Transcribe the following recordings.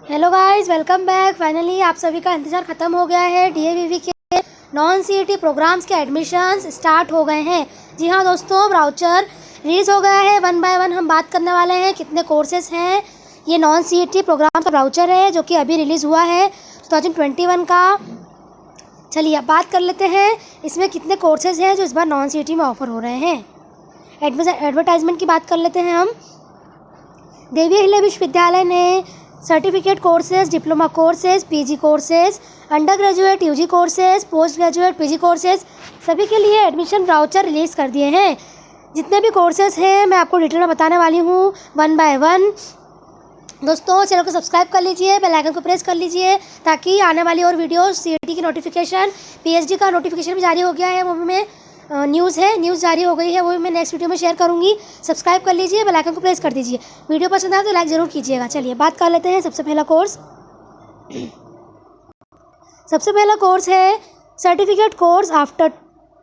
Hello guys, welcome back. Finally आप सभी का इंतज़ार ख़त्म हो गया है। डीएवीवी के नॉन सीईटी प्रोग्राम्स के एडमिशन्स स्टार्ट हो गए हैं। जी हाँ दोस्तों, ब्राउचर रिलीज़ हो गया है। वन बाय वन हम बात करने वाले हैं कितने कोर्सेज़ हैं। ये नॉन सीईटी प्रोग्राम का ब्राउचर है जो कि अभी रिलीज़ हुआ है 2021 का। चलिए अब बात कर लेते हैं इसमें कितने कोर्सेज़ हैं जो इस बार नॉन सीईटी में ऑफ़र हो रहे हैं। एडवर्टाइजमेंट की बात कर लेते हैं हम। देवी अहिल्या विश्वविद्यालय ने certificate courses, diploma courses, PG courses, under graduate UG courses, post graduate PG courses सभी के लिए एडमिशन ब्राउचर रिलीज़ कर दिए हैं। जितने भी कोर्सेज हैं मैं आपको डिटेल में बताने वाली हूँ वन बाय वन। दोस्तों चैनल को सब्सक्राइब कर लीजिए, बेल आइकन को प्रेस कर लीजिए ताकि आने वाली और वीडियो सीईटी की नोटिफिकेशन, पीएचडी का नोटिफिकेशन भी जारी हो गया है, वो भी मैं न्यूज़ जारी हो गई है, वो भी मैं नेक्स्ट वीडियो में शेयर करूंगी। सब्सक्राइब कर लीजिए, बेल आइकन को प्रेस कर दीजिए। वीडियो पसंद आए तो लाइक ज़रूर कीजिएगा। चलिए बात कर लेते हैं सबसे पहला कोर्स। सबसे पहला कोर्स है सर्टिफिकेट कोर्स आफ्टर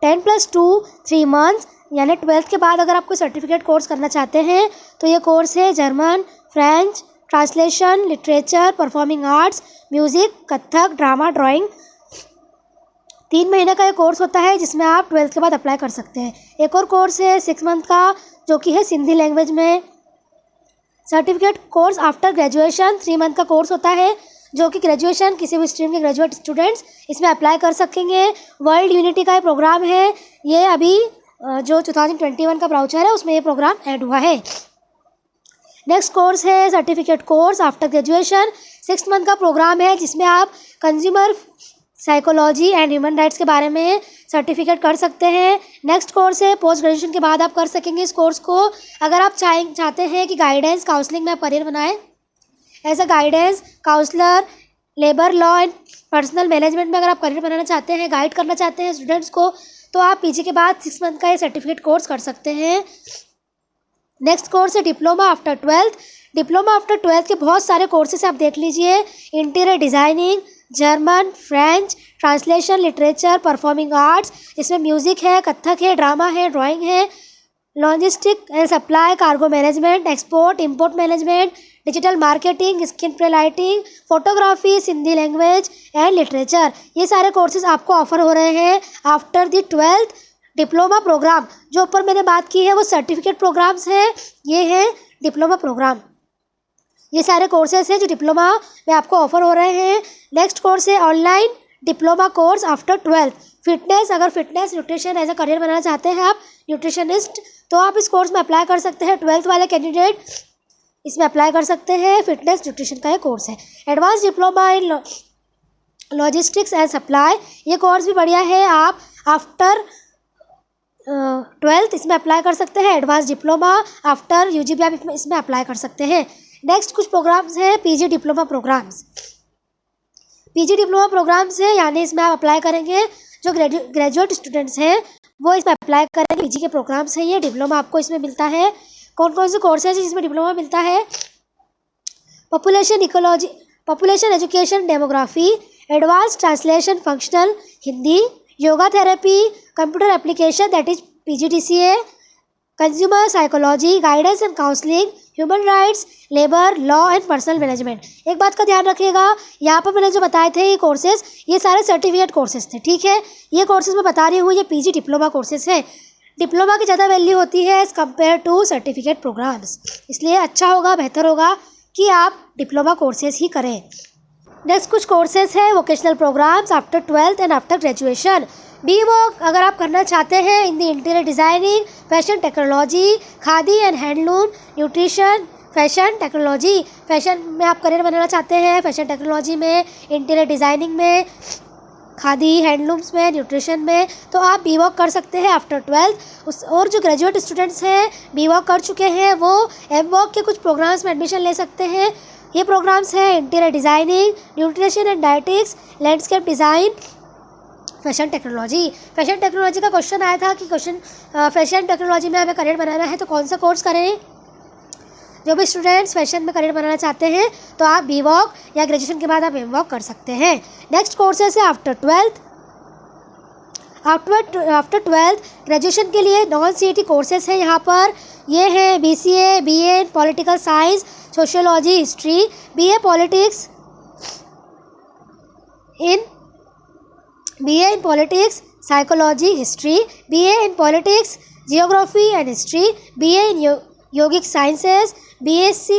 10+2 3 मंथ्स, यानी 12th के बाद अगर आप कोई सर्टिफिकेट कोर्स करना चाहते हैं तो ये कोर्स है German, French, translation, literature, performing arts, music, Kathak, drama, drawing. 3 महीने का ये कोर्स होता है जिसमें आप 12th के बाद अप्लाई कर सकते हैं। एक और कोर्स है 6 मंथ का जो कि है सिंधी लैंग्वेज में। Certificate course after graduation 3 month का कोर्स होता है जो कि ग्रेजुएशन किसी भी स्ट्रीम के ग्रेजुएट स्टूडेंट्स इसमें अप्लाई कर सकेंगे। वर्ल्ड यूनिटी का ये प्रोग्राम है। ये अभी जो 2021 का ब्राउचर है उसमें ये प्रोग्राम ऐड हुआ है। नेक्स्ट कोर्स है certificate course after graduation. 6 month का प्रोग्राम है जिसमें आप consumer psychology and human rights के बारे में सर्टिफिकेट कर सकते हैं। नेक्स्ट कोर्स है पोस्ट ग्रेजुएशन के बाद आप कर सकेंगे इस कोर्स को। अगर आप चाहते हैं कि गाइडेंस काउंसलिंग में आप करियर बनाएं, as a guidance counsellor, labour law and personnel management में अगर आप करियर बनाना चाहते हैं, गाइड करना चाहते हैं स्टूडेंट्स को, तो आप पीजी के बाद 6 मंथ का ये सर्टिफिकेट कोर्स कर सकते हैं। नेक्स्ट कोर्स है diploma after 12th। Diploma after 12th के बहुत सारे कोर्सेस आप देख लीजिए। Interior designing, German, French, translation, literature, performing arts, इसमें म्यूज़िक है, कथक है, ड्रामा है, ड्राइंग है, logistic and supply, cargo management, export import management, digital marketing, screen play writing, photography, Sindhi language and literature. ये सारे कोर्सेज आपको ऑफर हो रहे हैं after the 12th diploma programme. जो ऊपर मैंने बात की है वो सर्टिफिकेट प्रोग्राम्स हैं, ये है डिप्लोमा प्रोग्राम। ये सारे कोर्सेज हैं जो डिप्लोमा में आपको ऑफर हो रहे हैं। नेक्स्ट कोर्स है online diploma course after 12th। Fitness, अगर fitness nutrition as a career बनाना चाहते हैं आप न्यूट्रिशनिस्ट, तो आप इस कोर्स में अप्लाई कर सकते हैं। 12th वाले कैंडिडेट इसमें अप्लाई कर सकते हैं। फिटनेस न्यूट्रिशन का ये कोर्स है। Advance diploma in logistics and supply, ये कोर्स भी बढ़िया है। आप आफ्टर 12th इसमें अप्लाई कर सकते हैं। एडवांस डिप्लोमा आफ्टर यूजी भी आप इसमें अप्लाई कर सकते हैं। नेक्स्ट कुछ प्रोग्राम्स हैं PG diploma programmes. PG diploma programmes हैं, यानी इसमें आप अप्लाई करेंगे जो ग्रेजुएट स्टूडेंट्स हैं वो इसमें अप्लाई करेंगे। पीजी के प्रोग्राम्स हैं ये। डिप्लोमा आपको इसमें मिलता है। कौन कौन से कोर्सेज जिसमें डिप्लोमा मिलता है? Population ecology, population education demography, advance translation functional Hindi, yoga therapy, computer application that is PGDCA, consumer psychology, guidance and counselling, human rights, labour law and personnel management. एक बात का ध्यान रखिएगा, यहाँ पर मैंने जो बताए थे ये कोर्सेज, ये सारे सर्टिफिकेट कोर्सेज थे, ठीक है। ये कोर्सेज मैं बता रही हूँ ये पीजी डिप्लोमा कोर्सेज है। डिप्लोमा की ज़्यादा वैल्यू होती है as compared to certificate programmes, इसलिए अच्छा होगा, बेहतर होगा कि आप डिप्लोमा कोर्सेज ही करें। नेक्स्ट कुछ कोर्सेज है vocational programmes after 12th and after graduation. BVOC अगर आप करना चाहते हैं in the interior designing, fashion technology, khadi and handloom, nutrition, fashion technology, fashion में आप करियर बनाना चाहते हैं, फैशन टेक्नोलॉजी में, इंटीरियर डिज़ाइनिंग में, खादी हैंडलूम्स में, न्यूट्रिशन में, तो आप BVOC कर सकते हैं आफ्टर 12th। और जो ग्रेजुएट स्टूडेंट्स हैं BVOC कर चुके हैं वो MVOC के कुछ प्रोग्राम्स में एडमिशन ले सकते हैं। ये प्रोग्राम्स हैं interior designing, nutrition and dietetics, landscape design, fashion technology. Fashion technology का क्वेश्चन आया था कि फैशन टेक्नोलॉजी में हमें करियर बनाना है तो कौन सा कोर्स करें। जो भी स्टूडेंट्स फैशन में करियर बनाना चाहते हैं तो आप BVOC या ग्रेजुएशन के बाद आप MVOC कर सकते हैं। नेक्स्ट कोर्सेस है after 12th। After 12th graduation के लिए नॉन CET कोर्सेस हैं यहाँ पर। ये हैं BCA, BA in political science, sociology, history, BA politics, in BA in Politics, Psychology, History, BA in Politics, Geography and History, BA in Yogic Sciences, BSc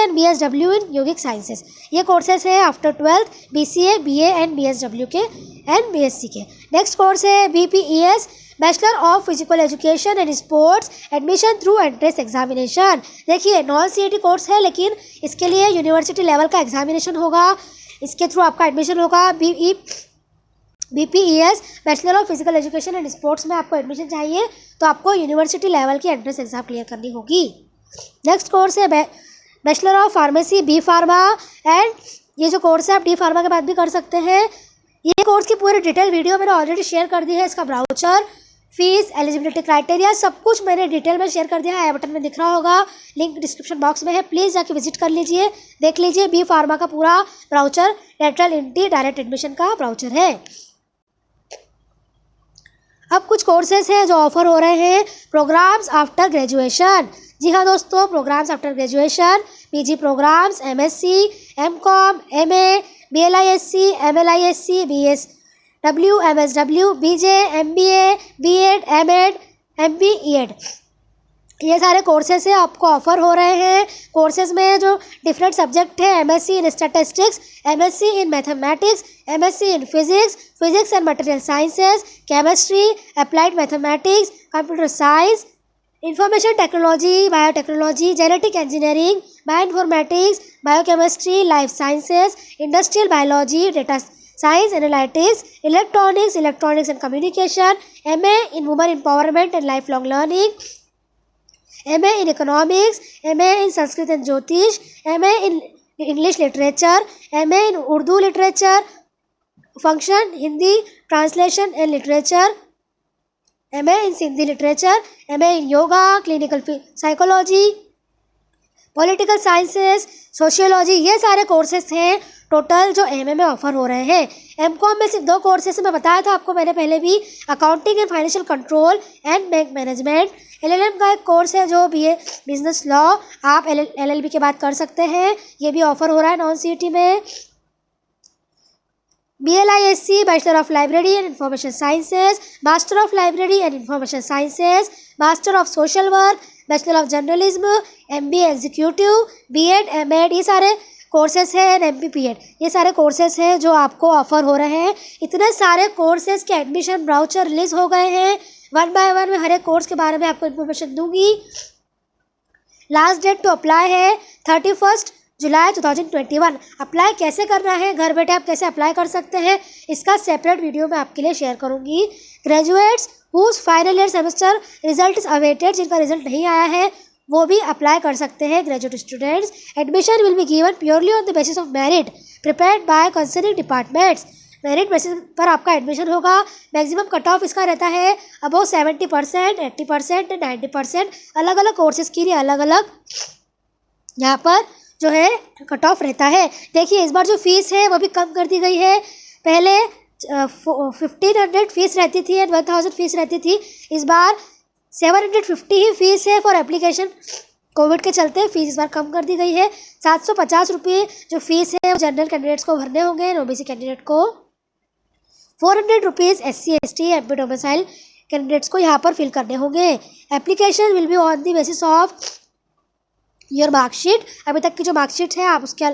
and BSW in Yogic Sciences. ये courses है after 12th BCA, BA and BSW के and BSc के. Next course है BPES, bachelor of physical education and sports, admission through entrance examination. देखिए non CET course है, लेकिन इसके लिए यूनिवर्सिटी लेवल का एग्जामिनेशन होगा, इसके थ्रू आपका एडमिशन होगा. BPES bachelor of physical education and sports में आपको एडमिशन चाहिए तो आपको यूनिवर्सिटी लेवल की एंट्रेंस एग्जाम क्लियर करनी होगी. नेक्स्ट कोर्स है bachelor of pharmacy B pharma, and ये जो कोर्स है आप डी फार्मा के बाद भी कर सकते हैं. ये कोर्स की पूरी डिटेल वीडियो मैंने ऑलरेडी शेयर कर दी है. इसका ब्राउचर, फीस, एलिजिबिलिटी क्राइटेरिया सब कुछ मैंने डिटेल में शेयर कर दिया है. आई बटन में दिख रहा होगा, लिंक डिस्क्रिप्शन बॉक्स में है, प्लीज़ जाके विजिट कर लीजिए, देख लीजिए. बी फार्मा का पूरा brochure lateral entry direct admission का ब्राउचर है. अब कुछ कोर्सेज हैं जो ऑफर हो रहे हैं. Programmes after graduation. जी हाँ दोस्तों, programmes after graduation, PG programmes, MSc, MCom, MA, BLISC, MLISC, BSW, MSW, BJ, MBA, B.Ed, M.Ed, MB, E.Ed, ये सारे कोर्सेज हैं आपको ऑफर हो रहे हैं. कोर्सेज में जो डिफरेंट सब्जेक्ट है, MSc in statistics, MSc in mathematics, MSc in physics, physics and material sciences, chemistry, applied mathematics, computer science, information technology, biotechnology, genetic engineering, bioinformatics, biochemistry, life sciences, industrial biology, data science analytics, electronics and communication, MA in women empowerment and life long learning, MA in Economics, MA in Sanskrit and Jyotish, MA in English Literature, MA in Urdu Literature, Function Hindi Translation and Literature, MA in Sindhi Literature, MA in Yoga, Clinical Psychology, political sciences, sociology, ये सारे courses हैं total जो MA में offer हो रहे हैं. MCOM में सिर्फ 2 कोर्सेज में बताया था आपको मैंने पहले भी, accounting and financial control and bank management. LLM का एक कोर्स है जो BA बिजनेस लॉ, आप LLB के बाद कर सकते हैं, ये भी ऑफर हो रहा है नॉन CET में. BLISC bachelor of library and information sciences, master of library and information sciences, master of social work, bachelor of journalism, MBA executive, B.Ed, M.Ed, ये सारे कोर्सेज हैं. MPPEd, ये सारे कोर्सेज हैं जो आपको ऑफर हो रहे हैं. इतने सारे कोर्सेज के एडमिशन ब्राउचर रिलीज हो गए हैं. 1 by 1 में हर एक कोर्स के बारे में आपको इन्फॉर्मेशन दूंगी. लास्ट डेट टू अप्लाई है 31 जुलाई 2021. अप्लाई कैसे करना है, घर बैठे आप कैसे अप्लाई कर सकते हैं, इसका सेपरेट वीडियो मैं आपके लिए शेयर करूंगी. Graduates whose final year semester result is awaited, जिनका रिजल्ट नहीं आया है वो भी अप्लाई कर सकते हैं. Graduate students, admission will be given purely on the basis of merit prepared by concerning departments. Merit basis पर आपका एडमिशन होगा. मैक्सिमम कट ऑफ इसका रहता है अबव 70%, 80% एंड 90%. अलग अलग कोर्सेज के लिए अलग अलग यहाँ पर जो है कट ऑफ रहता है. देखिए इस बार जो फीस है वो भी कम कर दी गई है. पहले 1500 फीस रहती थी एंड 1000 फीस रहती थी. इस बार 750 ही फीस है फॉर एप्लीकेशन. कोविड के चलते फीस इस बार कम कर दी गई है. 750 रुपये जो फीस है वो जनरल कैंडिडेट्स को भरने होंगे, OBC कैंडिडेट को 400 rupees SC ST MP domicile candidates को यहाँ पर फिल करने होंगे. Application will be on the basis of your marksheet. अभी तक की जो मार्कशीट है आप उसके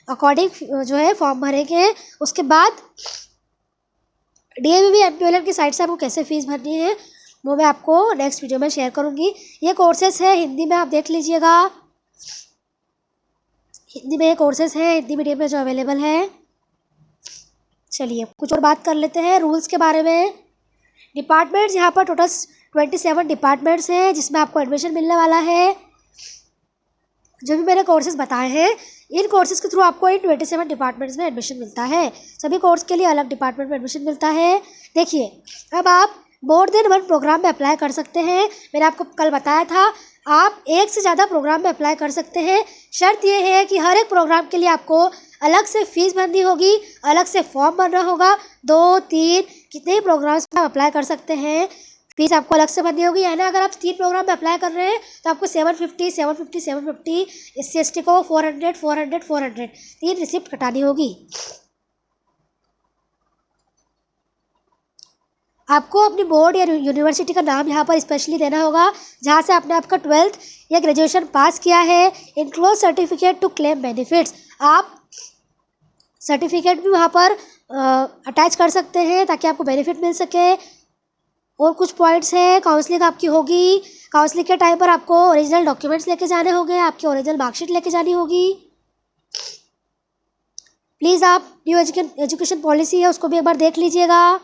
अकॉर्डिंग जो है फॉर्म भरेंगे. उसके बाद DAVV MPOLN की साइट से आपको कैसे फीस भरनी है वो मैं आपको नेक्स्ट वीडियो में शेयर करूँगी. ये कोर्सेज है हिंदी में, आप देख लीजिएगा. हिंदी में ये कोर्सेज है, हिंदी मीडियम में जो अवेलेबल है. चलिए कुछ और बात कर लेते हैं रूल्स के बारे में. डिपार्टमेंट्स, यहाँ पर टोटल 27 डिपार्टमेंट्स हैं जिसमें आपको एडमिशन मिलने वाला है. जो भी मैंने कोर्सेज बताए हैं इन कोर्सेज के थ्रू आपको इन 27 डिपार्टमेंट्स में एडमिशन मिलता है. सभी कोर्स के लिए अलग डिपार्टमेंट में एडमिशन मिलता है. देखिए अब आप मोर देन 1 प्रोग्राम में अप्लाई कर सकते हैं. मैंने आपको कल बताया था आप 1 से ज़्यादा प्रोग्राम में अप्लाई कर सकते हैं. शर्त यह है कि हर एक प्रोग्राम के लिए आपको अलग से फीस भरनी होगी, अलग से फॉर्म भरना होगा. 2-3 कितने प्रोग्राम्स में आप अप्लाई कर सकते हैं, फीस आपको अलग से भरनी होगी, है ना. अगर आप 3 प्रोग्राम में अप्लाई कर रहे हैं तो आपको 750 SC ST को 400 3 रिसिप्ट कटानी होगी. आपको अपनी बोर्ड या यूनिवर्सिटी का नाम यहाँ पर स्पेशली देना होगा जहाँ से आपने आपका 12th या ग्रेजुएशन पास किया है। Enclose certificate to claim benefits, आप सर्टिफिकेट भी वहाँ पर अटैच कर सकते हैं ताकि आपको बेनिफिट मिल सके। और कुछ पॉइंट्स हैं, काउंसलिंग आपकी होगी, काउंसलिंग के टाइम पर आपको ओरिजिनल डॉक्यूमेंट्स लेके जाने होंगे, आपकी ओरिजिनल मार्कशीट लेके जानी होगी। प्लीज़ आप न्यू एजुकेशन पॉलिसी है उसको भी एक बार देख लीजिएगा।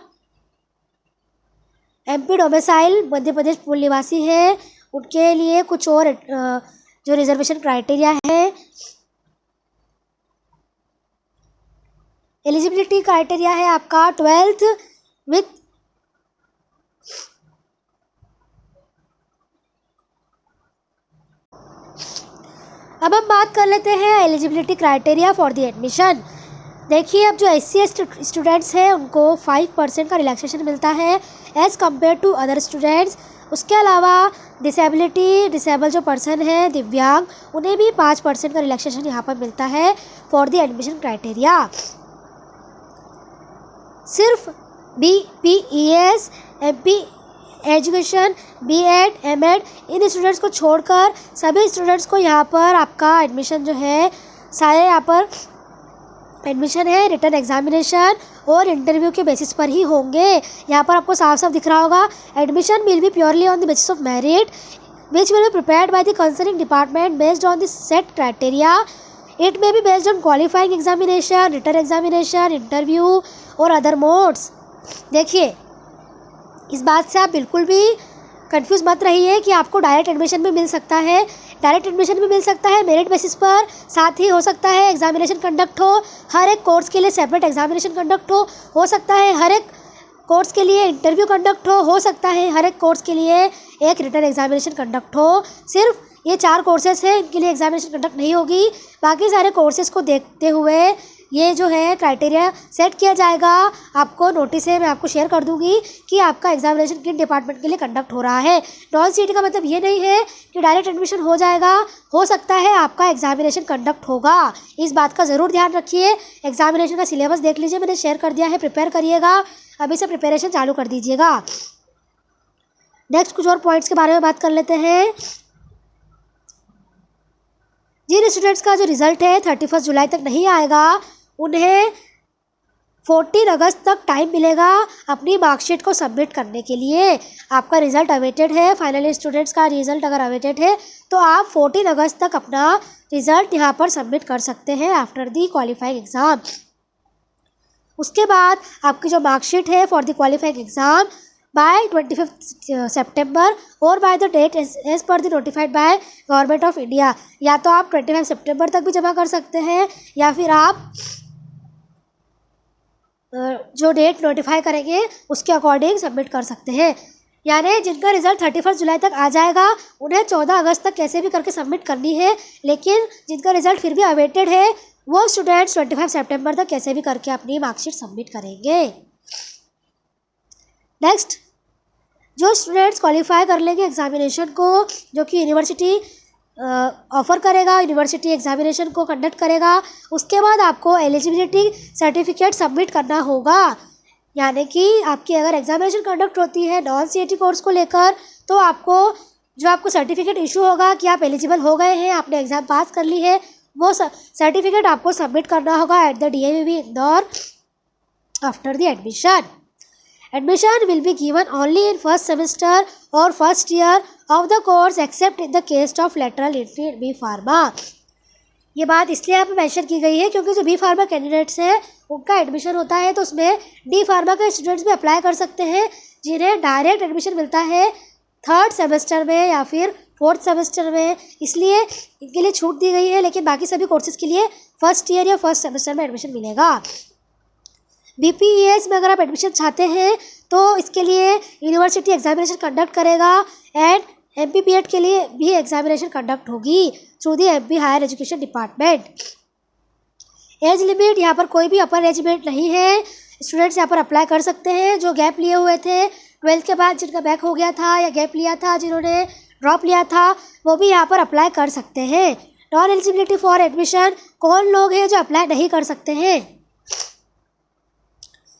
MP डोमिसाइल मध्य प्रदेश मूल निवासी है, उनके लिए कुछ और जो रिजर्वेशन क्राइटेरिया है। एलिजिबिलिटी क्राइटेरिया है आपका 12th विथ अब हम बात कर लेते हैं eligibility criteria for the admission. देखिए, अब जो SC स्टूडेंट्स हैं उनको 5% का रिलैक्सेशन मिलता है as compared to other students. उसके अलावा डिसेबल जो पर्सन है, दिव्यांग, उन्हें भी 5% का रिलैक्सेशन यहाँ पर मिलता है फॉर द एडमिशन क्राइटेरिया। सिर्फ BPES, MP education, B.Ed, M.Ed इन स्टूडेंट्स को छोड़कर सभी स्टूडेंट्स को यहाँ पर आपका एडमिशन जो है, सारे यहाँ पर एडमिशन है रिटन एग्जामिनेशन और इंटरव्यू के बेसिस पर ही होंगे। यहाँ पर आपको साफ साफ दिख रहा होगा, admission will be purely on the basis of merit which will be prepared by the concerning department based on the set criteria. It may be based on qualifying examination, written examination, interview और other modes. देखिए, इस बात से आप बिल्कुल भी confuse मत रहिए कि आपको डायरेक्ट एडमिशन भी मिल सकता है। डायरेक्ट एडमिशन भी मिल सकता है मेरिट बेसिस पर, साथ ही हो सकता है एग्जामिनेशन कंडक्ट हो, हर एक कोर्स के लिए सेपरेट एग्जामिनेशन कंडक्ट हो सकता है हर एक कोर्स के लिए इंटरव्यू कंडक्ट हो सकता है हर एक कोर्स के लिए एक रिटन एग्जामिनेशन कंडक्ट हो। सिर्फ ये 4 कोर्सेज हैं, इनके लिए एग्जामिनेशन कंडक्ट नहीं होगी। बाकी सारे कोर्सेज को देखते हुए ये जो है क्राइटेरिया सेट किया जाएगा। आपको नोटिस है, मैं आपको शेयर कर दूंगी कि आपका एग्जामिनेशन किन डिपार्टमेंट के लिए कंडक्ट हो रहा है। नॉन CET का मतलब ये नहीं है कि डायरेक्ट एडमिशन हो जाएगा, हो सकता है आपका एग्जामिनेशन कंडक्ट होगा। इस बात का ज़रूर ध्यान रखिए। एग्जामिनेशन का सिलेबस देख लीजिए, मैंने शेयर कर दिया है, प्रिपेयर करिएगा, अभी से प्रिपरेशन चालू कर दीजिएगा। नेक्स्ट कुछ और पॉइंट्स के बारे में बात कर लेते हैं। जिन स्टूडेंट्स का जो रिजल्ट है 31 जुलाई तक नहीं आएगा, उन्हें 14 अगस्त तक टाइम मिलेगा अपनी मार्कशीट को सबमिट करने के लिए। आपका रिज़ल्ट अवेटेड है, फाइनल स्टूडेंट्स का रिज़ल्ट अगर अवेटेड है तो आप 14 अगस्त तक अपना रिज़ल्ट यहाँ पर सबमिट कर सकते हैं आफ्टर दी क्वालिफाइंग एग्ज़ाम। उसके बाद आपकी जो मार्कशीट है for the qualifying exam by 25 सितंबर और by the date as per the notified by government of India. या तो आप 25 सितंबर तक भी जमा कर सकते हैं या फिर आप जो डेट नोटिफाई करेंगे उसके अकॉर्डिंग सबमिट कर सकते हैं। यानी जिनका रिजल्ट 31 जुलाई तक आ जाएगा उन्हें 14 अगस्त तक कैसे भी करके सबमिट करनी है, लेकिन जिनका रिजल्ट फिर भी अवेटेड है वो स्टूडेंट्स 25 सितंबर तक कैसे भी करके अपनी मार्कशीट सबमिट करेंगे। नेक्स्ट, जो स्टूडेंट्स क्वालिफाई कर लेंगे एग्जामिनेशन को, जो कि यूनिवर्सिटी ऑफ़र करेगा, यूनिवर्सिटी एग्जामिनेशन को कंडक्ट करेगा, उसके बाद आपको एलिजिबिलिटी सर्टिफिकेट सबमिट करना होगा। यानी कि आपकी अगर एग्जामिनेशन कंडक्ट होती है नॉन CET कोर्स को लेकर तो आपको सर्टिफिकेट इशू होगा कि आप एलिजिबल हो गए हैं, आपने एग्ज़ाम पास कर ली है, वो सर्टिफिकेट आपको सबमिट करना होगा at the DAVV Indore after the admission. Admission will be given only in first semester or first year of the course except in the case of lateral entry in B Pharma। ये बात इसलिए यहाँ पे mention की गई है क्योंकि जो B Pharma कैंडिडेट्स हैं उनका एडमिशन होता है तो उसमें D Pharma के स्टूडेंट्स भी अप्लाई कर सकते हैं जिन्हें डायरेक्ट एडमिशन मिलता है 3rd सेमेस्टर में या फिर 4th सेमेस्टर में, इसलिए इनके लिए छूट दी गई है। लेकिन बाकी सभी कोर्सेज के लिए फर्स्ट ईयर या फर्स्ट सेमेस्टर में एडमिशन मिलेगा। BPES में अगर आप एडमिशन चाहते हैं तो इसके लिए यूनिवर्सिटी एग्जामिनेशन कंडक्ट करेगा एंड MPPED के लिए भी एग्जामिनेशन कंडक्ट होगी through the MP higher education department. Age limit, यहाँ पर कोई भी अपर एज लिमिट नहीं है, स्टूडेंट्स यहाँ पर अप्लाई कर सकते हैं जो गैप लिए हुए थे 12th के बाद, जिनका बैक हो गया था या गैप लिया था, जिन्होंने ड्रॉप लिया था, वो भी यहाँ पर अप्लाई कर सकते हैं। नॉन एलिजिबिलिटी फॉर एडमिशन, कौन लोग हैं जो अप्लाई नहीं कर सकते हैं?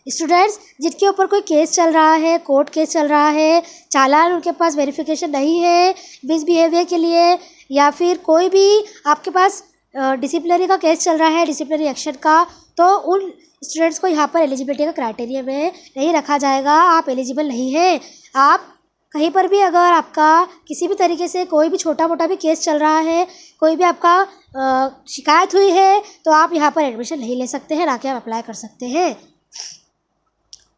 स्टूडेंट्स जिनके ऊपर कोई केस चल रहा है, कोर्ट केस चल रहा है, चालान उनके पास वेरिफिकेशन नहीं है मिसबिहेवियर के लिए, या फिर कोई भी आपके पास डिसिप्लिनरी का केस चल रहा है, डिसिप्लिनरी एक्शन का, तो उन स्टूडेंट्स को यहाँ पर एलिजिबिलिटी का क्राइटेरिया में नहीं रखा जाएगा। आप एलिजिबल नहीं हैं। आप कहीं पर भी अगर आपका किसी भी तरीके से कोई भी छोटा मोटा भी केस चल रहा है, कोई भी आपका शिकायत हुई है, तो आप यहाँ पर एडमिशन नहीं ले सकते हैं, ना कि आप अप्लाई कर सकते हैं।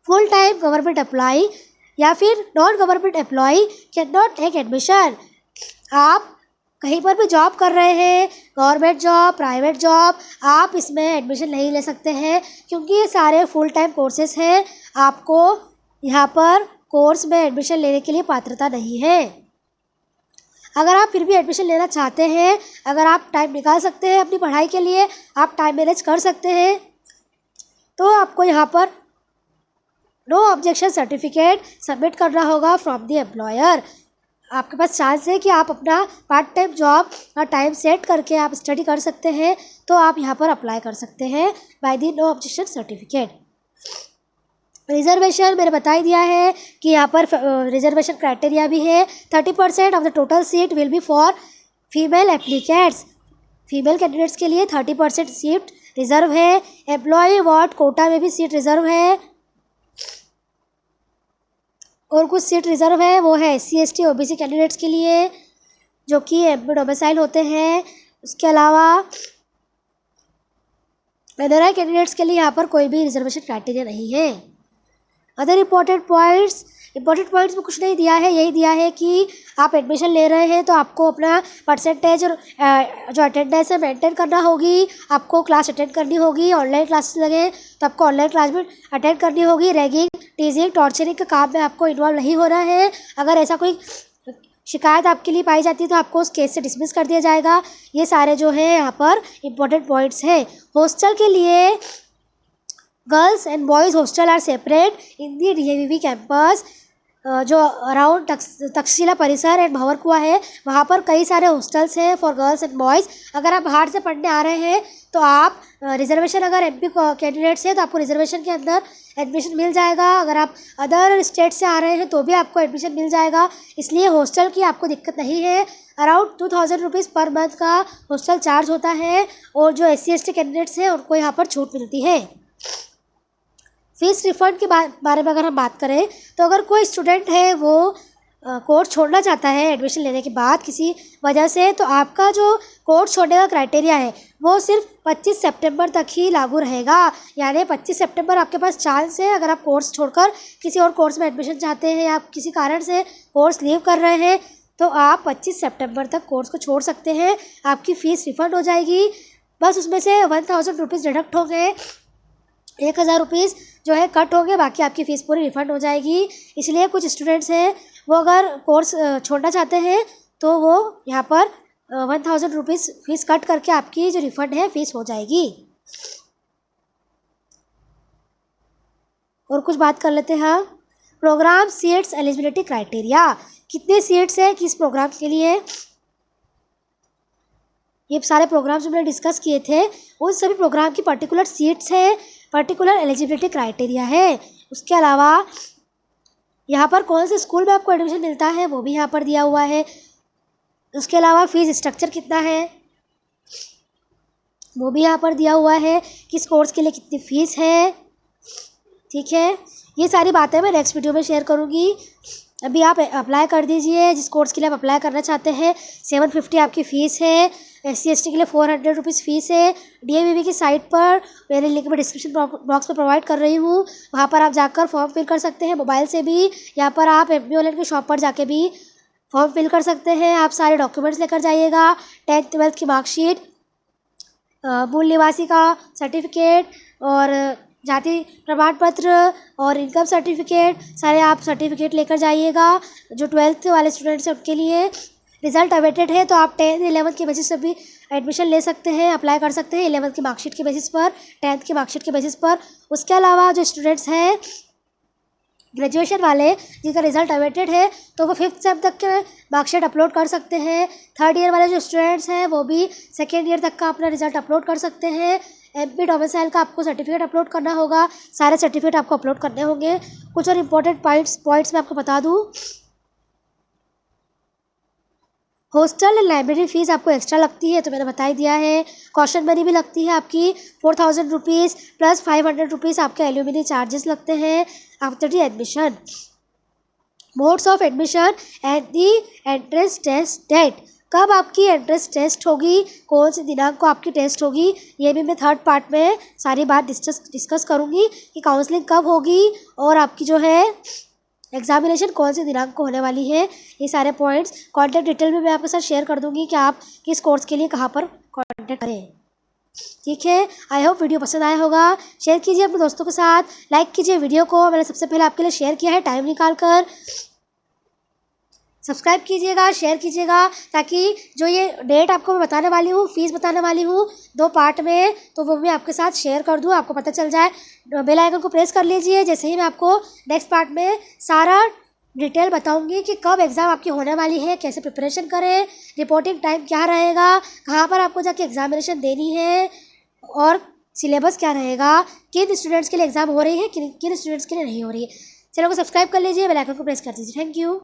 फुल टाइम गवर्नमेंट एम्प्लॉय या फिर non government employ can not take admission. आप कहीं पर भी जॉब कर रहे हैं, गवर्नमेंट जॉब, प्राइवेट जॉब, आप इसमें एडमिशन नहीं ले सकते हैं, क्योंकि ये सारे फुल टाइम कोर्सेज हैं। आपको यहाँ पर कोर्स में एडमिशन लेने के लिए पात्रता नहीं है। अगर आप फिर भी एडमिशन लेना चाहते हैं, अगर आप टाइम निकाल सकते हैं अपनी पढ़ाई के लिए, आप टाइम मैनेज कर सकते हैं, तो आपको यहाँ पर नो ऑब्जेक्शन सर्टिफिकेट सबमिट करना होगा फ्रॉम द एम्प्लॉयर। आपके पास चांस है कि आप अपना पार्ट टाइम जॉब का टाइम सेट करके आप स्टडी कर सकते हैं, तो आप यहाँ पर अप्लाई कर सकते हैं by the no objection certificate. Reservation मैंने बता ही दिया है कि यहाँ पर रिजर्वेशन क्राइटेरिया भी है। 30% of the total seat will be for female applicants. Female candidates के लिए 30% सीट रिजर्व है। एम्प्लॉय अवार्ड कोटा में भी सीट रिजर्व है, और कुछ सीट रिजर्व है, वो है SC ST OBC कैंडिडेट्स के लिए जो कि MP डोमिसाइल होते हैं। उसके अलावा NRI कैंडिडेट्स के लिए यहाँ पर कोई भी रिजर्वेशन क्राइटेरिया नहीं है। अदर इम्पॉर्टेंट पॉइंट्स में कुछ नहीं दिया है, यही दिया है कि आप एडमिशन ले रहे हैं तो आपको अपना परसेंटेज और जो अटेंडेंस है मेंटेन करना होगी। आपको क्लास अटेंड करनी होगी। ऑनलाइन क्लासेस लगे तो आपको ऑनलाइन क्लास भी अटेंड करनी होगी। रैगिंग, टीजिंग, टॉर्चरिंग के काम में आपको इन्वॉल्व नहीं होना है। अगर ऐसा कोई शिकायत आपके लिए पाई जाती है तो आपको उस केस से डिसमिस कर दिया जाएगा। ये सारे जो है यहाँ पर इम्पोर्टेंट पॉइंट्स हैं। हॉस्टल के लिए girls and boys hostel are separate in the DAVV campus. जो अराउंड तक्षशिला परिसर एंड भंवरकुआ है, वहाँ पर कई सारे हॉस्टल्स हैं फॉर गर्ल्स एंड बॉयज़। अगर आप बाहर से पढ़ने आ रहे हैं तो आप रिजर्वेशन, अगर MP कैंडिडेट्स हैं तो आपको रिजर्वेशन के अंदर एडमिशन मिल जाएगा। अगर आप अदर स्टेट से आ रहे हैं तो भी आपको एडमिशन मिल जाएगा, इसलिए हॉस्टल की आपको दिक्कत नहीं है। अराउंड 2000 रुपीज़ पर मंथ का हॉस्टल चार्ज होता है, और जो SC ST कैंडिडेट्स हैं उनको यहाँ पर छूट मिलती है। फीस रिफंड के बारे में अगर हम बात करें तो अगर कोई स्टूडेंट है वो कोर्स छोड़ना चाहता है एडमिशन लेने के बाद किसी वजह से, तो आपका जो कोर्स छोड़ने का क्राइटेरिया है वो सिर्फ 25 सितंबर तक ही लागू रहेगा। यानी 25 सितंबर आपके पास चांस है। अगर आप कोर्स छोड़कर किसी और कोर्स में एडमिशन चाहते हैं या आप किसी कारण से कोर्स लीव कर रहे हैं, तो आप 25 सितंबर तक कोर्स को छोड़ सकते हैं। आपकी फ़ीस रिफ़ंड हो जाएगी। बस उसमें से 1000 रुपीज़ डिडक्ट होंगे, 1000 रुपीज़ जो है कट होंगे, बाकी आपकी फ़ीस पूरी रिफ़ंड हो जाएगी। इसलिए कुछ स्टूडेंट्स हैं वो अगर कोर्स छोड़ना चाहते हैं तो वो यहाँ पर 1000 रुपीज़ फ़ीस कट करके आपकी जो रिफ़ंड है फ़ीस हो जाएगी। और कुछ बात कर लेते हैं। प्रोग्राम सीट्स एलिजिबिलिटी क्राइटेरिया, कितने सीट्स हैं किस प्रोग्राम के लिए, ये सारे प्रोग्राम्स जो मैंने डिस्कस किए थे उन सभी प्रोग्राम की पर्टिकुलर सीट्स है, पर्टिकुलर एलिजिबिलिटी क्राइटेरिया है। उसके अलावा यहाँ पर कौन से स्कूल में आपको एडमिशन मिलता है वो भी यहाँ पर दिया हुआ है। उसके अलावा फ़ीस स्ट्रक्चर कितना है वो भी यहाँ पर दिया हुआ है, किस कोर्स के लिए कितनी फ़ीस है। ठीक है, ये सारी बातें मैं नेक्स्ट वीडियो में शेयर करूँगी। अभी आप अप्लाई कर दीजिए जिस कोर्स के लिए आप अप्लाई करना चाहते हैं। 750 आपकी फ़ीस है। SC ST के लिए 400 रुपीज़ फ़ीस है। DAVV की साइट पर मेरे लिंक में डिस्क्रिप्शन बॉक्स में प्रोवाइड कर रही हूँ, वहाँ पर आप जाकर फॉर्म फिल कर सकते हैं मोबाइल से भी। यहाँ पर आप MP ऑनलाइन की शॉप पर जाके भी फॉर्म फिल कर सकते हैं। आप सारे डॉक्यूमेंट्स लेकर जाइएगा, 10th 12th की मार्कशीट, मूल निवासी का सर्टिफिकेट और जाति प्रमाण पत्र और इनकम सर्टिफिकेट, सारे आप सर्टिफिकेट लेकर जाइएगा। जो 12th वाले स्टूडेंट्स हैं उनके लिए रिज़ल्ट अवेटेड है, तो आप 10th 11th के बेसिस पर भी एडमिशन ले सकते हैं, अप्लाई कर सकते हैं। 11th की मार्कशीट के बेसिस पर, 10th की मार्कशीट के बेसिस पर। उसके अलावा जो स्टूडेंट्स हैं ग्रेजुएशन वाले जिनका रिज़ल्ट अवेटेड है, तो वो 5th सेम तक के मार्कशीट अपलोड कर सकते हैं। 3rd ईयर वाले जो स्टूडेंट्स हैं वो भी 2nd ईयर तक का अपना रिज़ल्ट अपलोड कर सकते हैं। MP डोमिसाइल का आपको सर्टिफिकेट अपलोड करना होगा। सारे सर्टिफिकेट आपको अपलोड करने होंगे। कुछ और इम्पोर्टेंट पॉइंट्स मैं आपको बता दूँ। हॉस्टल एंड लाइब्रेरी फ़ीस आपको एक्स्ट्रा लगती है, तो मैंने बता ही दिया है। कॉशन मनी भी लगती है आपकी 4000 रुपीज़ प्लस 500 रुपीज़ आपके एल्यूमिनी चार्जेस लगते हैं after the admission. Modes of admission and the entrance test date. कब आपकी एंट्रेंस टेस्ट होगी, कौन से दिनांक को आपकी टेस्ट होगी, ये भी मैं थर्ड पार्ट में सारी बात डिस्कस करूँगी कि काउंसलिंग कब होगी और आपकी जो है एग्जामिनेशन कौन से दिनांक को होने वाली है। ये सारे पॉइंट्स कॉन्टैक्ट डिटेल में मैं आपके साथ शेयर कर दूंगी कि आप किस कोर्स के लिए कहाँ पर कॉन्टैक्ट करें। ठीक है, आई होप वीडियो पसंद आया होगा। शेयर कीजिए अपने दोस्तों के साथ, लाइक कीजिए वीडियो को। मैंने सबसे पहले आपके लिए शेयर किया है टाइम निकाल कर। सब्सक्राइब कीजिएगा, शेयर कीजिएगा, ताकि जो ये डेट आपको मैं बताने वाली हूँ, फीस बताने वाली हूँ 2 पार्ट में, तो वो मैं आपके साथ शेयर कर दूँ, आपको पता चल जाए। बेल आइकन को प्रेस कर लीजिए, जैसे ही मैं आपको नेक्स्ट पार्ट में सारा डिटेल बताऊंगी कि कब एग्ज़ाम आपकी होने वाली है, कैसे प्रिपरेशन करें, रिपोर्टिंग टाइम क्या रहेगा, कहाँ पर आपको जाके एग्जामिनेशन देनी है और सिलेबस क्या रहेगा, किन स्टूडेंट्स के लिए एग्ज़ाम हो रही है, किन स्टूडेंट्स के लिए नहीं हो रही है। चैनल को सब्सक्राइब कर लीजिए, बेल आइकन को प्रेस कर दीजिए। Thank you.